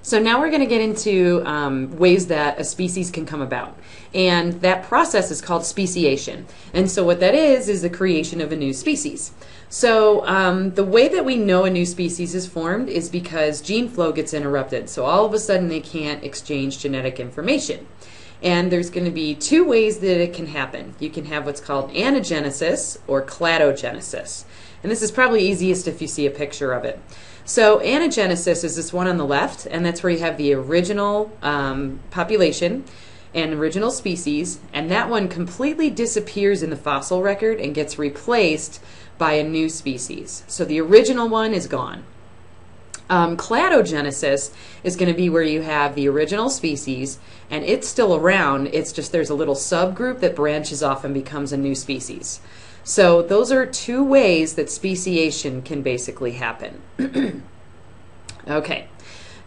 So now we're going to get into ways that a species can come about. And that process is called speciation. And so what that is the creation of a new species. So the way that we know a new species is formed is because gene flow gets interrupted. So all of a sudden they can't exchange genetic information. And there's going to be two ways that it can happen. You can have what's called anagenesis or cladogenesis. And this is probably easiest if you see a picture of it. So anagenesis is this one on the left, and that's where you have the original population and original species, and that one completely disappears in the fossil record and gets replaced by a new species. So the original one is gone. Cladogenesis is going to be where you have the original species and it's still around, it's just there's a little subgroup that branches off and becomes a new species. So those are two ways that speciation can basically happen. Okay.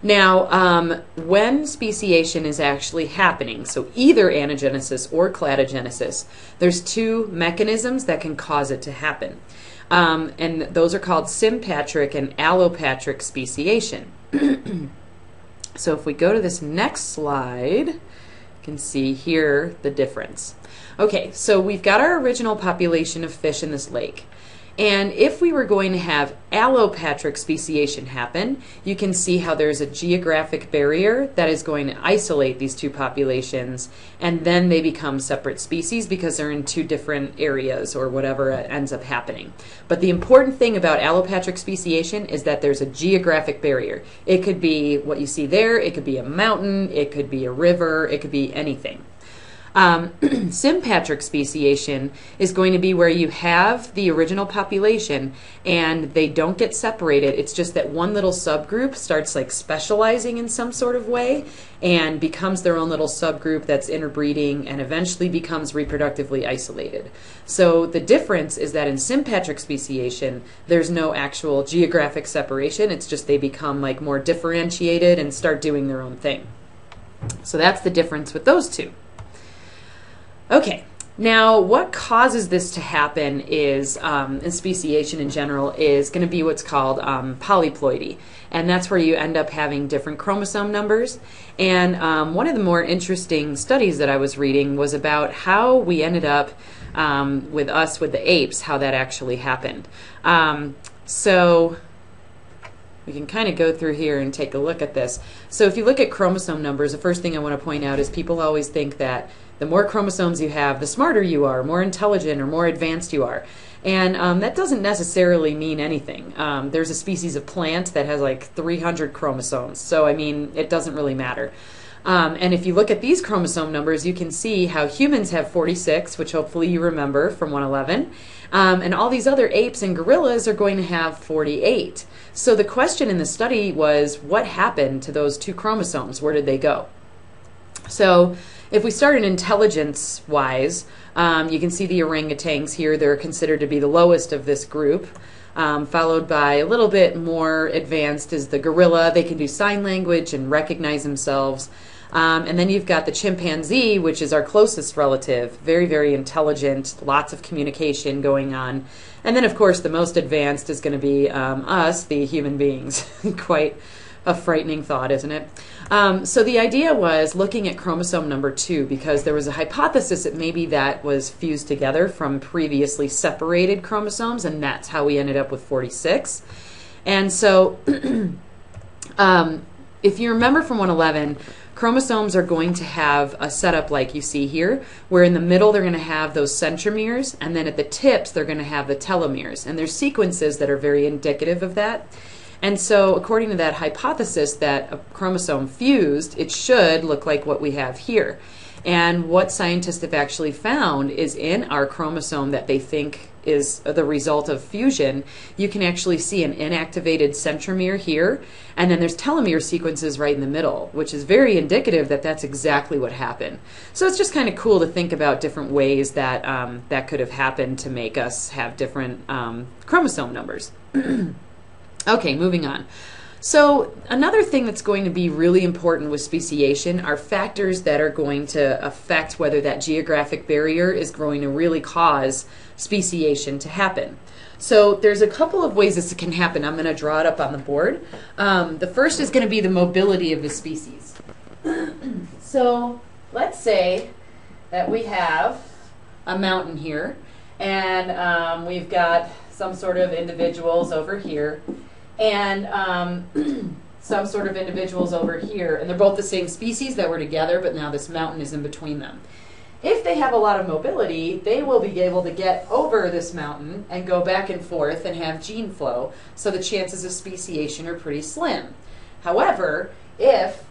Now, when speciation is actually happening, so either anagenesis or cladogenesis, there's two mechanisms that can cause it to happen. And those are called sympatric and allopatric speciation. So if we go to this next slide, you can see here the difference. Okay, so we've got our original population of fish in this lake. And if we were going to have allopatric speciation happen, you can see how there's a geographic barrier that is going to isolate these two populations, and then they become separate species because they're in two different areas or whatever ends up happening. But the important thing about allopatric speciation is that there's a geographic barrier. It could be what you see there, it could be a mountain, it could be a river, it could be anything. Sympatric speciation is going to be where you have the original population and they don't get separated. It's just that one little subgroup starts like specializing in some sort of way and becomes their own little subgroup that's interbreeding and eventually becomes reproductively isolated. So the difference is that in sympatric speciation, there's no actual geographic separation. It's just they become like more differentiated and start doing their own thing. So that's the difference with those two. Okay, now what causes this to happen is, in speciation in general, is going to be what's called polyploidy. And that's where you end up having different chromosome numbers. And one of the more interesting studies that I was reading was about how we ended up with the apes, how that actually happened. So we can kind of go through here and take a look at this. So if you look at chromosome numbers, the first thing I want to point out is people always think that the more chromosomes you have, the smarter you are, more intelligent or more advanced you are. And that doesn't necessarily mean anything. There's a species of plant that has like 300 chromosomes. So, I mean, it doesn't really matter. And if you look at these chromosome numbers, you can see how humans have 46, which hopefully you remember from 111. And all these other apes and gorillas are going to have 48. So the question in the study was, what happened to those two chromosomes? Where did they go? So if we start in intelligence-wise, you can see the orangutans here. They're considered to be the lowest of this group, followed by a little bit more advanced is the gorilla. They can do sign language and recognize themselves. And then you've got the chimpanzee, which is our closest relative, very, very intelligent, lots of communication going on. And then, of course, the most advanced is going to be us, the human beings. Quite a frightening thought, isn't it? So the idea was looking at chromosome number 2 because there was a hypothesis that maybe that was fused together from previously separated chromosomes, and that's how we ended up with 46. And so if you remember from 111, chromosomes are going to have a setup like you see here, where in the middle they're going to have those centromeres, and then at the tips they're going to have the telomeres. And there's sequences that are very indicative of that. And so according to that hypothesis that a chromosome fused, it should look like what we have here. And what scientists have actually found is in our chromosome that they think is the result of fusion, you can actually see an inactivated centromere here, and then there's telomere sequences right in the middle, which is very indicative that that's exactly what happened. So it's just kind of cool to think about different ways that that could have happened to make us have different chromosome numbers. Okay, moving on. So another thing that's going to be really important with speciation are factors that are going to affect whether that geographic barrier is going to really cause speciation to happen. So there's a couple of ways this can happen. I'm going to draw it up on the board. The first is going to be the mobility of the species. So let's say that we have a mountain here, and we've got some sort of individuals over here, and some sort of individuals over here, and they're both the same species that were together, but now this mountain is in between them. If they have a lot of mobility, they will be able to get over this mountain and go back and forth and have gene flow, so the chances of speciation are pretty slim. However, if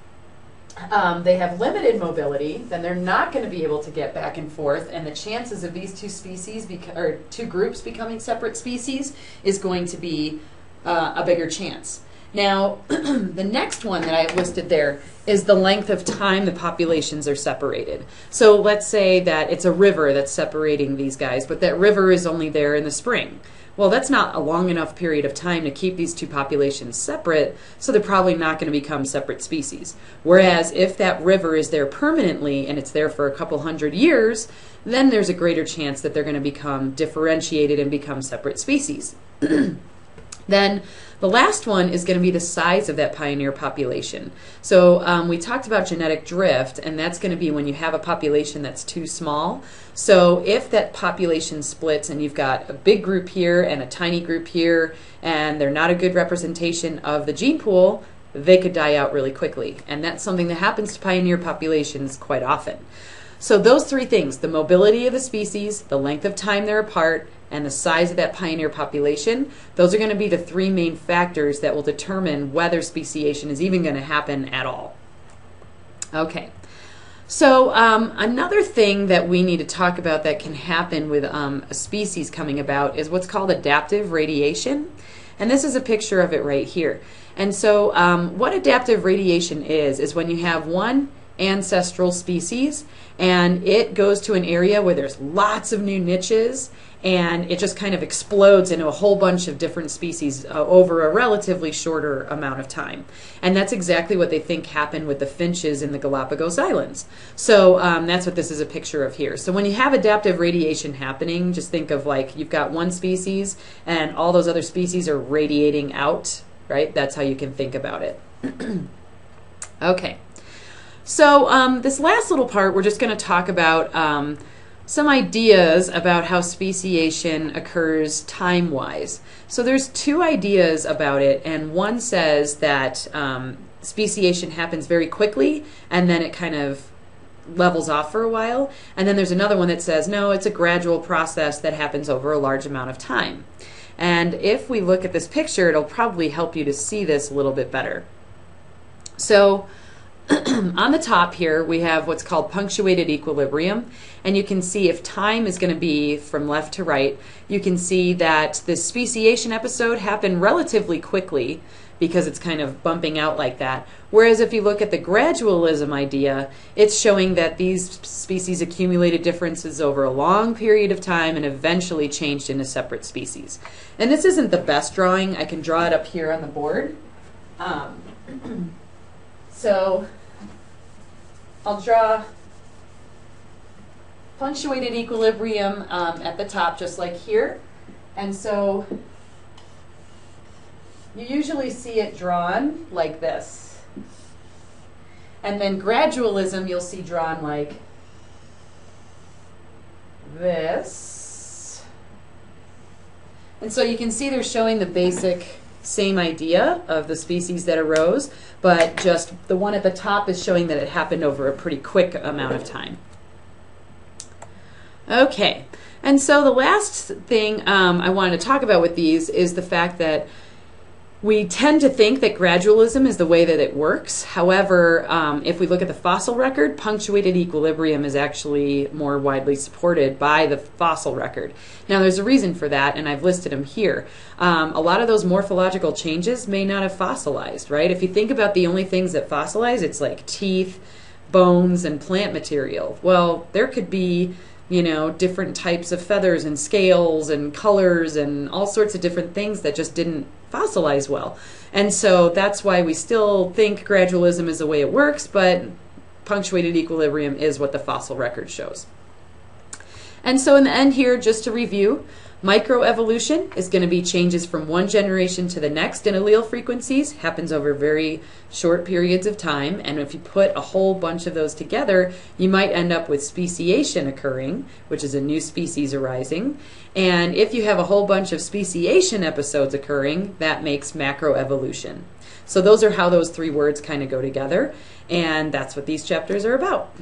they have limited mobility, then they're not going to be able to get back and forth, and the chances of these two species, or two groups becoming separate species is going to be a bigger chance. Now, the next one that I listed there is the length of time the populations are separated. So let's say that it's a river that's separating these guys, but that river is only there in the spring. Well, that's not a long enough period of time to keep these two populations separate, so they're probably not going to become separate species. Whereas if that river is there permanently and it's there for a couple hundred years, then there's a greater chance that they're going to become differentiated and become separate species. Then the last one is going to be the size of that pioneer population. So we talked about genetic drift, and that's going to be when you have a population that's too small. So if that population splits and you've got a big group here and a tiny group here, and they're not a good representation of the gene pool, they could die out really quickly. And that's something that happens to pioneer populations quite often. So those three things, the mobility of the species, the length of time they're apart, and the size of that pioneer population, those are going to be the three main factors that will determine whether speciation is even going to happen at all. Okay, so another thing that we need to talk about that can happen with a species coming about is what's called adaptive radiation. And this is a picture of it right here. And so what adaptive radiation is when you have one ancestral species and it goes to an area where there's lots of new niches, and it just kind of explodes into a whole bunch of different species over a relatively shorter amount of time. And that's exactly what they think happened with the finches in the Galapagos Islands. So that's what this is a picture of here. So when you have adaptive radiation happening, just think of like you've got one species and all those other species are radiating out, right? That's how you can think about it. Okay. So this last little part, we're just going to talk about some ideas about how speciation occurs time-wise. So there's two ideas about it, and one says that speciation happens very quickly and then it kind of levels off for a while, and then there's another one that says no, it's a gradual process that happens over a large amount of time. And if we look at this picture, it'll probably help you to see this a little bit better. So on the top here, we have what's called punctuated equilibrium, and you can see if time is going to be from left to right, you can see that this speciation episode happened relatively quickly because it's kind of bumping out like that. Whereas if you look at the gradualism idea, it's showing that these species accumulated differences over a long period of time and eventually changed into separate species. And this isn't the best drawing. I can draw it up here on the board. So I'll draw punctuated equilibrium at the top, just like here. And so you usually see it drawn like this. And then gradualism you'll see drawn like this. And so you can see they're showing the basic same idea of the species that arose, but just the one at the top is showing that it happened over a pretty quick amount of time. Okay, and so the last thing I wanted to talk about with these is the fact that we tend to think that gradualism is the way that it works. However, if we look at the fossil record, punctuated equilibrium is actually more widely supported by the fossil record. Now, there's a reason for that, and I've listed them here. A lot of those morphological changes may not have fossilized, right? If you think about the only things that fossilize, it's like teeth, bones, and plant material. Well, there could be, you know, different types of feathers and scales and colors and all sorts of different things that just didn't fossilize well. And so that's why we still think gradualism is the way it works, but punctuated equilibrium is what the fossil record shows. And so in the end here, just to review, Microevolution is going to be changes from one generation to the next in allele frequencies, happens over very short periods of time, and if you put a whole bunch of those together, you might end up with speciation occurring, which is a new species arising. And if you have a whole bunch of speciation episodes occurring, that makes macroevolution. So those are how those three words kind of go together, and that's what these chapters are about.